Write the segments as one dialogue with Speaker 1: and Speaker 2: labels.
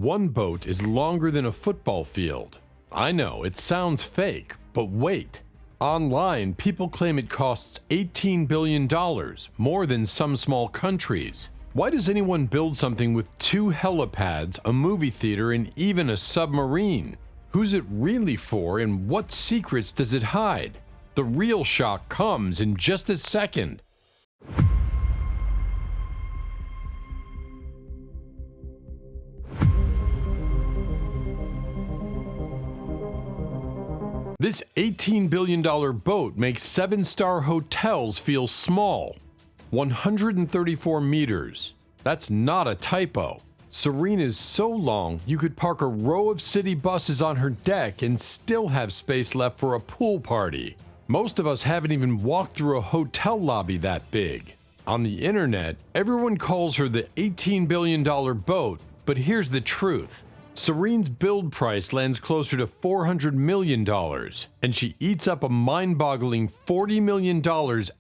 Speaker 1: One boat is longer than a football field. I know, it sounds fake, but wait. Online, people claim it costs $18 billion, more than some small countries. Why does anyone build something with 2 helipads, a movie theater, and even a submarine? Who's it really for, and what secrets does it hide? The real shock comes in just a second. This $18 billion boat makes 7-star hotels feel small. 134 meters. That's not a typo. Serene is so long, you could park a row of city buses on her deck and still have space left for a pool party. Most of us haven't even walked through a hotel lobby that big. On the internet, everyone calls her the $18 billion boat, but here's the truth. Serene's build price lands closer to $400 million, and she eats up a mind-boggling $40 million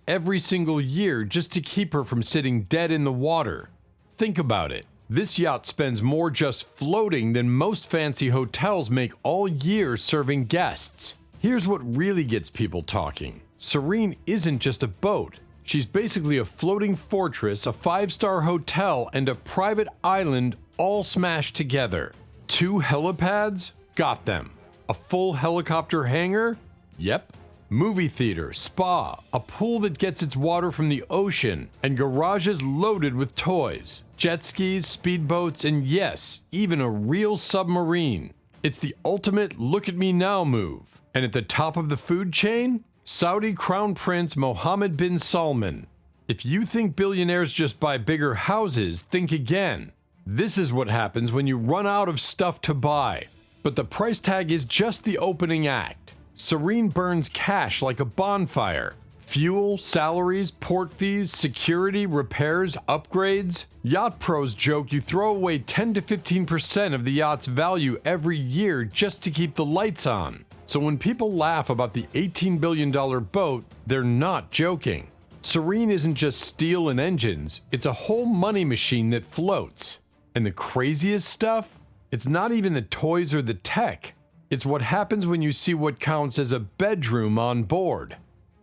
Speaker 1: every single year just to keep her from sitting dead in the water. Think about it. This yacht spends more just floating than most fancy hotels make all year serving guests. Here's what really gets people talking. Serene isn't just a boat. She's basically a floating fortress, a 5-star hotel, and a private island all smashed together. 2 helipads? Got them. A full helicopter hangar? Yep. Movie theater, spa, a pool that gets its water from the ocean, and garages loaded with toys, jet skis, speedboats, and yes, even a real submarine. It's the ultimate look at me now move. And at the top of the food chain? Saudi Crown Prince Mohammed bin Salman. If you think billionaires just buy bigger houses, think again. This is what happens when you run out of stuff to buy. But the price tag is just the opening act. Serene burns cash like a bonfire. Fuel, salaries, port fees, security, repairs, upgrades. Yacht pros joke you throw away 10 to 15% of the yacht's value every year just to keep the lights on. So when people laugh about the $18 billion boat, they're not joking. Serene isn't just steel and engines, it's a whole money machine that floats. And the craziest stuff? It's not even the toys or the tech. It's what happens when you see what counts as a bedroom on board.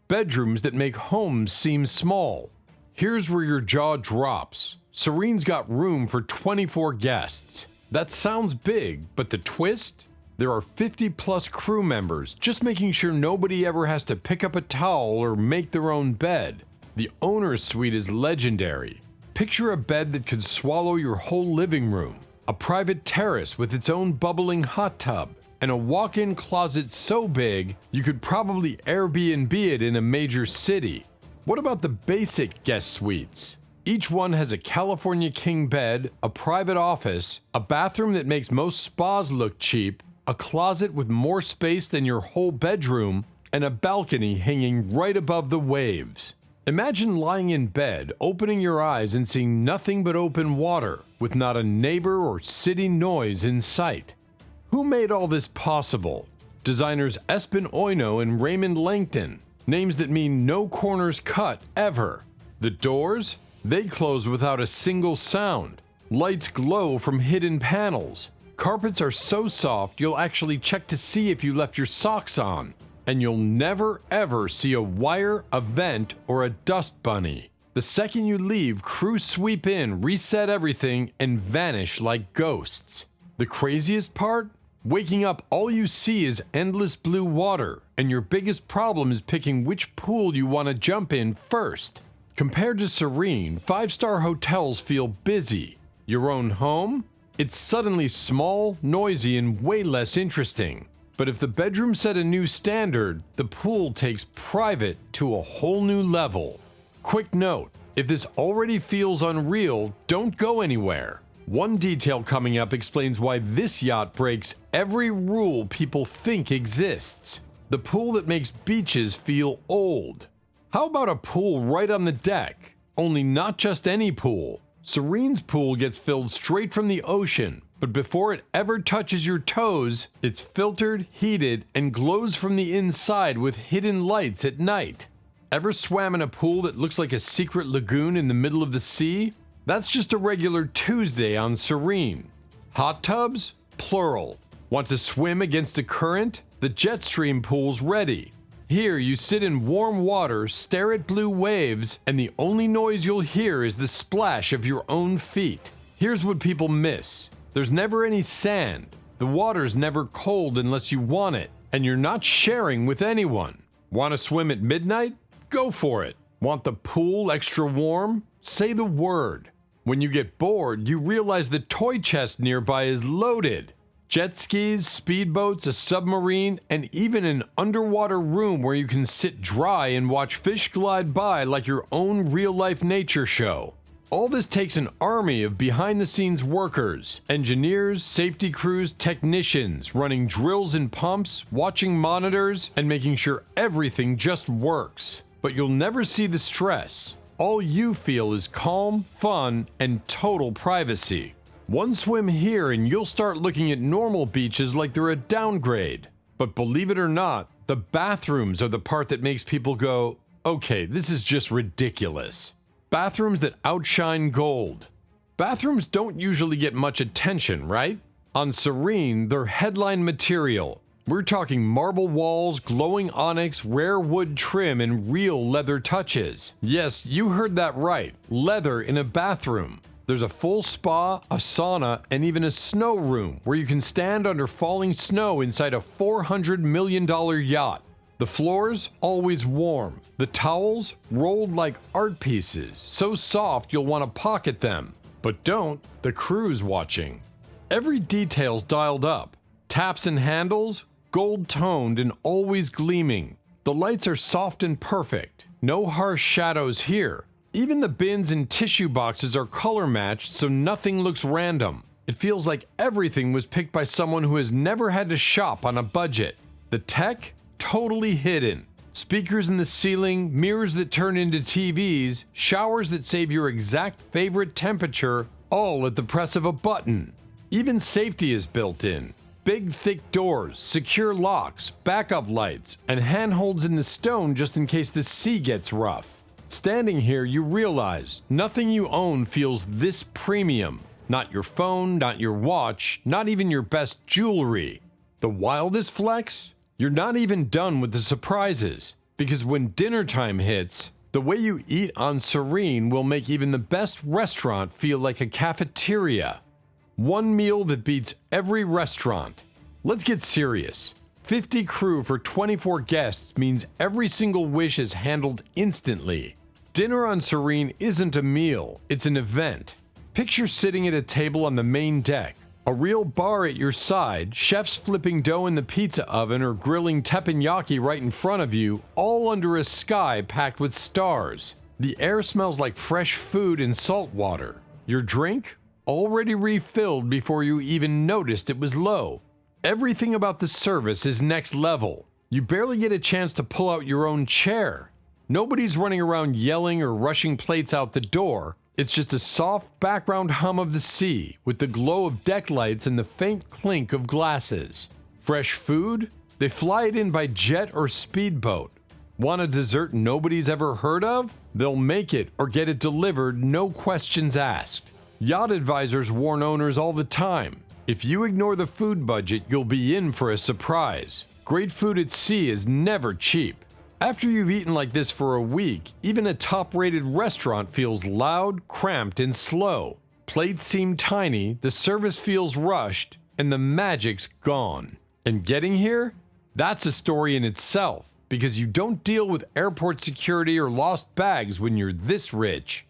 Speaker 1: Bedrooms that make homes seem small. Here's where your jaw drops. Serene's got room for 24 guests. That sounds big, but the twist? There are 50+ crew members, just making sure nobody ever has to pick up a towel or make their own bed. The owner's suite is legendary. Picture a bed that could swallow your whole living room, a private terrace with its own bubbling hot tub, and a walk-in closet so big you could probably Airbnb it in a major city. What about the basic guest suites? Each one has a California king bed, a private office, a bathroom that makes most spas look cheap, a closet with more space than your whole bedroom, and a balcony hanging right above the waves. Imagine lying in bed, opening your eyes and seeing nothing but open water, with not a neighbor or city noise in sight. Who made all this possible? Designers Espen Oino and Raymond Langton, names that mean no corners cut ever. The doors? They close without a single sound. Lights glow from hidden panels. Carpets are so soft you'll actually check to see if you left your socks on. And you'll never ever see a wire, a vent, or a dust bunny. The second you leave, crews sweep in, reset everything, and vanish like ghosts. The craziest part? Waking up, all you see is endless blue water, and your biggest problem is picking which pool you want to jump in first. Compared to Serene, 5-star hotels feel busy. Your own home? It's suddenly small, noisy, and way less interesting. But if the bedroom set a new standard, the pool takes private to a whole new level. Quick note, if this already feels unreal, don't go anywhere. One detail coming up explains why this yacht breaks every rule people think exists. The pool that makes beaches feel old. How about a pool right on the deck? Only not just any pool. Serene's pool gets filled straight from the ocean, but before it ever touches your toes, it's filtered, heated, and glows from the inside with hidden lights at night. Ever swam in a pool that looks like a secret lagoon in the middle of the sea? That's just a regular Tuesday on Serene. Hot tubs? Plural. Want to swim against a current? The jet stream pool's ready. Here you sit in warm water, stare at blue waves, and the only noise you'll hear is the splash of your own feet. Here's what people miss. There's never any sand. The water's never cold unless you want it, and you're not sharing with anyone. Want to swim at midnight? Go for it. Want the pool extra warm? Say the word. When you get bored, you realize the toy chest nearby is loaded. Jet skis, speedboats, a submarine, and even an underwater room where you can sit dry and watch fish glide by like your own real-life nature show. All this takes an army of behind-the-scenes workers, engineers, safety crews, technicians, running drills and pumps, watching monitors, and making sure everything just works. But you'll never see the stress. All you feel is calm, fun, and total privacy. One swim here and you'll start looking at normal beaches like they're a downgrade. But believe it or not, the bathrooms are the part that makes people go, okay, this is just ridiculous. Bathrooms that outshine gold. Bathrooms don't usually get much attention, right? On Serene, they're headline material. We're talking marble walls, glowing onyx, rare wood trim, and real leather touches. Yes, you heard that right. Leather in a bathroom. There's a full spa, a sauna, and even a snow room where you can stand under falling snow inside a $400 million yacht. The floors, always warm. The towels, rolled like art pieces, so soft you'll want to pocket them. But don't, the crew's watching. Every detail's dialed up. Taps and handles, gold-toned and always gleaming. The lights are soft and perfect. No harsh shadows here. Even the bins and tissue boxes are color-matched so nothing looks random. It feels like everything was picked by someone who has never had to shop on a budget. The tech? Totally hidden. Speakers in the ceiling, mirrors that turn into TVs, showers that save your exact favorite temperature, all at the press of a button. Even safety is built in. Big, thick doors, secure locks, backup lights, and handholds in the stone just in case the sea gets rough. Standing here, you realize nothing you own feels this premium. Not your phone, not your watch, not even your best jewelry. The wildest flex? You're not even done with the surprises, because when dinner time hits, the way you eat on Serene will make even the best restaurant feel like a cafeteria. One meal that beats every restaurant. Let's get serious. 50 crew for 24 guests means every single wish is handled instantly. Dinner on Serene isn't a meal, it's an event. Picture sitting at a table on the main deck. A real bar at your side, chefs flipping dough in the pizza oven or grilling teppanyaki right in front of you, all under a sky packed with stars. The air smells like fresh food and salt water. Your drink? Already refilled before you even noticed it was low. Everything about the service is next level. You barely get a chance to pull out your own chair. Nobody's running around yelling or rushing plates out the door. It's just a soft background hum of the sea with the glow of deck lights and the faint clink of glasses. Fresh food? They fly it in by jet or speedboat. Want a dessert nobody's ever heard of? They'll make it or get it delivered, no questions asked. Yacht advisors warn owners all the time. If you ignore the food budget, you'll be in for a surprise. Great food at sea is never cheap. After you've eaten like this for a week, even a top-rated restaurant feels loud, cramped, and slow. Plates seem tiny, the service feels rushed, and the magic's gone. And getting here? That's a story in itself, because you don't deal with airport security or lost bags when you're this rich.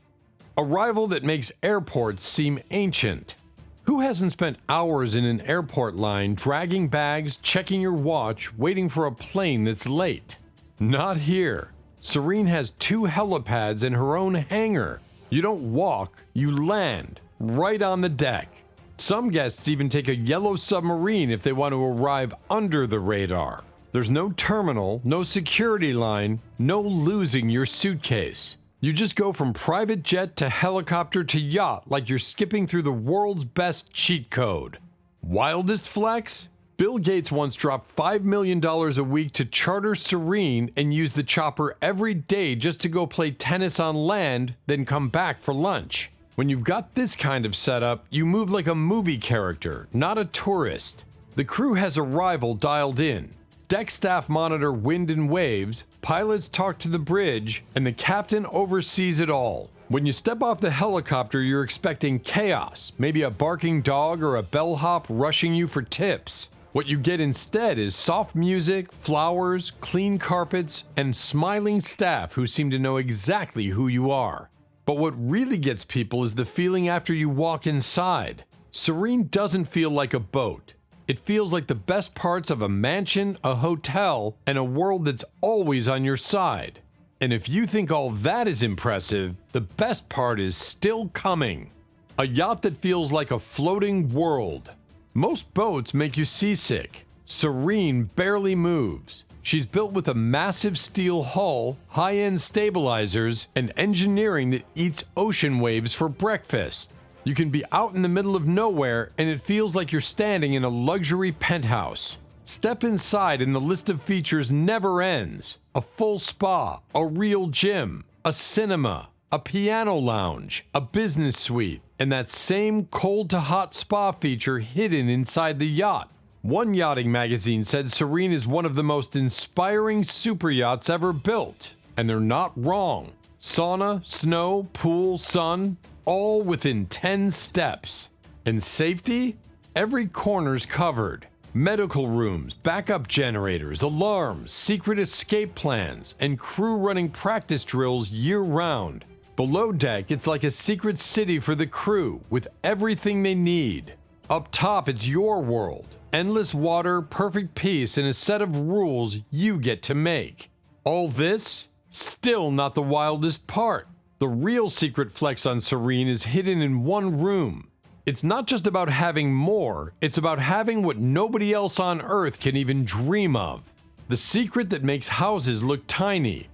Speaker 1: Arrival that makes airports seem ancient. Who hasn't spent hours in an airport line dragging bags, checking your watch, waiting for a plane that's late? Not here. Serene has 2 helipads and her own hangar. You don't walk, you land, right on the deck. Some guests even take a yellow submarine if they want to arrive under the radar. There's no terminal, no security line, no losing your suitcase. You just go from private jet to helicopter to yacht like you're skipping through the world's best cheat code. Wildest flex? Bill Gates once dropped $5 million a week to charter Serene and use the chopper every day just to go play tennis on land, then come back for lunch. When you've got this kind of setup, you move like a movie character, not a tourist. The crew has arrival dialed in. Deck staff monitor wind and waves, pilots talk to the bridge, and the captain oversees it all. When you step off the helicopter, you're expecting chaos, maybe a barking dog or a bellhop rushing you for tips. What you get instead is soft music, flowers, clean carpets, and smiling staff who seem to know exactly who you are. But what really gets people is the feeling after you walk inside. Serene doesn't feel like a boat. It feels like the best parts of a mansion, a hotel, and a world that's always on your side. And if you think all that is impressive, the best part is still coming. A yacht that feels like a floating world. Most boats make you seasick. Serene barely moves. She's built with a massive steel hull, high-end stabilizers, and engineering that eats ocean waves for breakfast. You can be out in the middle of nowhere and it feels like you're standing in a luxury penthouse. Step inside and the list of features never ends. A full spa, a real gym, a cinema, a piano lounge, a business suite, and that same cold to hot spa feature hidden inside the yacht. One yachting magazine said Serene is one of the most inspiring super yachts ever built. And they're not wrong. Sauna, snow, pool, sun, all within 10 steps. And safety? Every corner's covered. Medical rooms, backup generators, alarms, secret escape plans, and crew running practice drills year-round. Below deck, it's like a secret city for the crew, with everything they need. Up top, it's your world. Endless water, perfect peace, and a set of rules you get to make. All this? Still not the wildest part. The real secret flex on Serene is hidden in one room. It's not just about having more, it's about having what nobody else on Earth can even dream of. The secret that makes houses look tiny.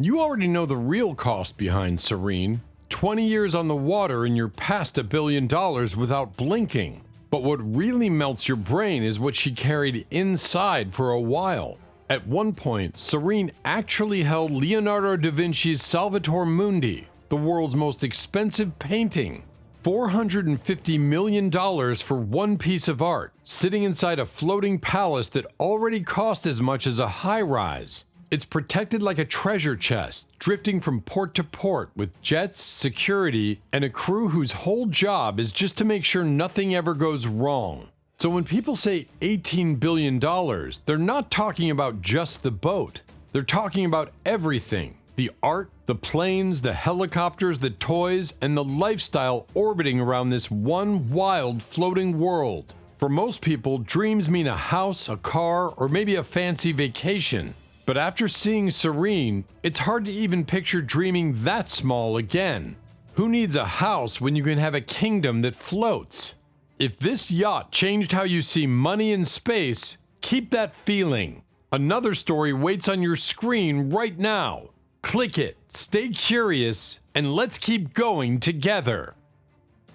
Speaker 1: You already know the real cost behind Serene. 20 years on the water and you're past $1 billion without blinking. But what really melts your brain is what she carried inside for a while. At one point, Serene actually held Leonardo da Vinci's Salvator Mundi, the world's most expensive painting. $450 million for one piece of art, sitting inside a floating palace that already cost as much as a high-rise. It's protected like a treasure chest, drifting from port to port with jets, security, and a crew whose whole job is just to make sure nothing ever goes wrong. So when people say $18 billion, they're not talking about just the boat. They're talking about everything. The art, the planes, the helicopters, the toys, and the lifestyle orbiting around this one wild floating world. For most people, dreams mean a house, a car, or maybe a fancy vacation. But after seeing Serene, it's hard to even picture dreaming that small again. Who needs a house when you can have a kingdom that floats? If this yacht changed how you see money and space, keep that feeling. Another story waits on your screen right now. Click it, stay curious, and let's keep going together.